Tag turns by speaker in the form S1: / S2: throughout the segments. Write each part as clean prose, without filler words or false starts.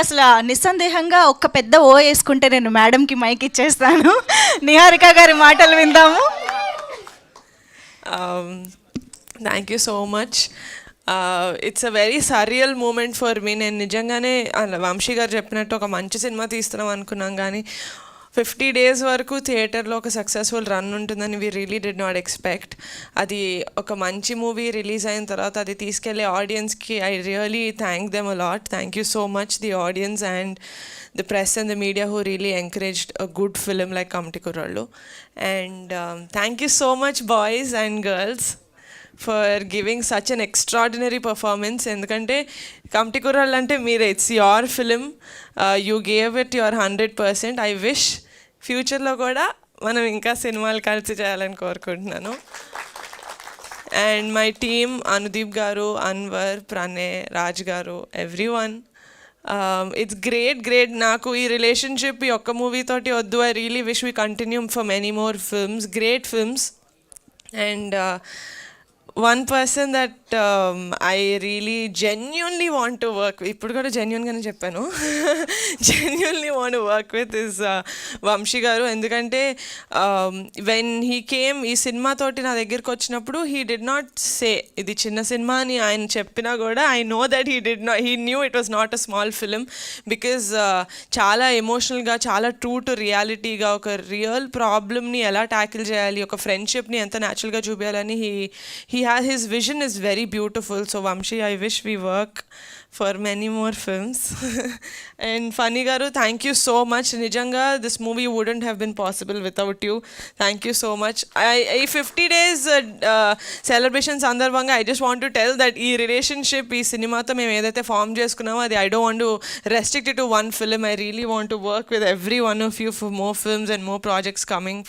S1: అసలు నిస్సందేహంగా ఒక్క పెద్ద ఓ వేసుకుంటే నేను మేడంకి మైక్ ఇచ్చేస్తాను. నిహారిక గారి మాటలు విందాము.
S2: Thank you so much. It's a very surreal moment for me. నేను నిజంగానే వంశీ గారు చెప్పినట్టు ఒక మంచి సినిమా తీస్తున్నాం అనుకున్నాం, కానీ 50 days వరకు థియేటర్లో ఒక సక్సెస్ఫుల్ రన్ ఉంటుందని we really did not expect. అది ఒక మంచి మూవీ రిలీజ్ అయిన తర్వాత అది తీసుకెళ్లే ఆడియన్స్కి I really thank them a lot. Thank you so much the audience and the press and the media who really encouraged a good film like Kamti Kurallu. And thank you so much, boys and girls, for giving such an extraordinary performance. ఎందుకంటే కమ్టి కుర్రాళ్ళు అంటే మీరే, it's your film, you gave it your 100%. I wish ఫ్యూచర్లో కూడా మనం ఇంకా సినిమాలు కలిసి చేయాలని కోరుకుంటున్నాను. అండ్ మై టీమ్, అనుదీప్ గారు, అన్వర్, ప్రణయ్, రాజ్ గారు, ఎవ్రీ వన్, ఇట్స్ గ్రేట్. నాకు ఈ రిలేషన్షిప్ ఈ ఒక్క మూవీతోటి వద్దు. I really wish we continue for many more films, great films. And one person that I really genuinely want to work with, ఇప్పుడు కూడా జెన్యున్గానే చెప్పాను, genuinely want to work with is Vamsi గారు. ఎందుకంటే వెన్ హీ కేమ్ ఈ సినిమాతోటి నా దగ్గరికి వచ్చినప్పుడు he did not say ఇది చిన్న సినిమా అని ఆయన చెప్పినా కూడా I know that he knew it was not a small film, because చాలా ఎమోషనల్గా, చాలా ట్రూ టు రియాలిటీగా ఒక రియల్ ప్రాబ్లమ్ని ఎలా ట్యాకిల్ చేయాలి, ఒక ఫ్రెండ్షిప్ని ఎంత న్యాచురల్గా చూపించాలని his vision is very beautiful. So Vamshi, I wish we work for many more films. And Funny garu, thank you so much. Nijanga, this movie wouldn't have been possible without you. Thank you so much. I 50 days celebration sandarbhanga, I just want to tell that ee relationship ee cinema tho mem edaithe form cheskunnamo adi I don't want to restrict it to one film. I really want to work with every one of you for more films and more projects coming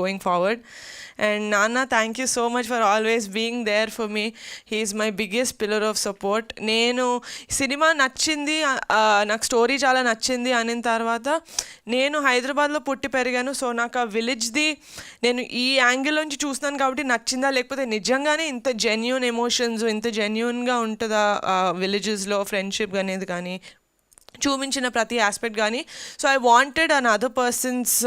S2: going forward. And Nana, thank you so much for always being there for me. He is my biggest pillar of support. నేను cinema నచ్చింది, నాకు story చాలా నచ్చింది అనిన తర్వాత నేను హైదరాబాద్లో పుట్టి పెరిగాను. సో నాకు ఆ విలేజ్ది నేను ఈ యాంగిల్ నుంచి చూస్తున్నాను కాబట్టి నచ్చిందా, లేకపోతే నిజంగానే ఇంత జెన్యూన్ ఎమోషన్స్, ఇంత జెన్యూన్గా ఉంటుందా విలేజెస్లో ఫ్రెండ్షిప్ అనేది కానీ చూపించిన ప్రతి ఆస్పెక్ట్ కానీ. So I wanted an other persons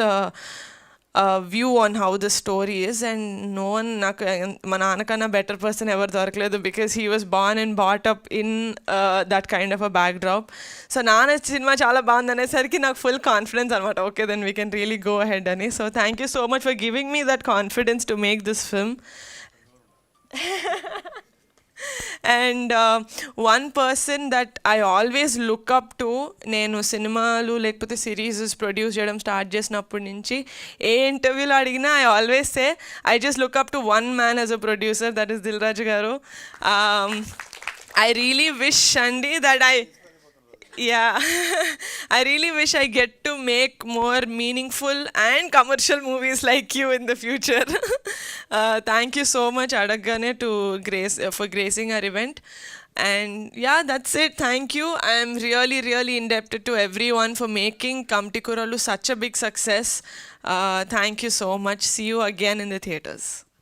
S2: view on how the story is. And no one, నాకు మా నాన్నకన్నా బెటర్ పర్సన్ ఎవరు దొరకలేదు, because he was born and brought up in that kind of a backdrop. So నాన్న cinema చాలా బాగుంది అనేసరికి నాకు ఫుల్ కాన్ఫిడెన్స్ అనమాట, okay then we can really go ahead అని. So thank you so much for giving me that confidence to make this film. And one person that I always look up to, నేను సినిమాలు లేకపోతే serieses produce చేయడం start చేసినప్పటి నుంచి ఏ ఇంటర్వ్యూలో అడిగినా I always say I just look up to one man as a producer, that is Dil Raju గారు. ఐ రియలీ విష్ అండి that I really wish I get to make more meaningful and commercial movies like you in the future. Thank you so much, Adaggane, for gracing our event. And yeah, that's it. Thank you. I am really indebted to everyone for making Kamti Kurallu such a big success. Thank you so much. See you again in the theaters.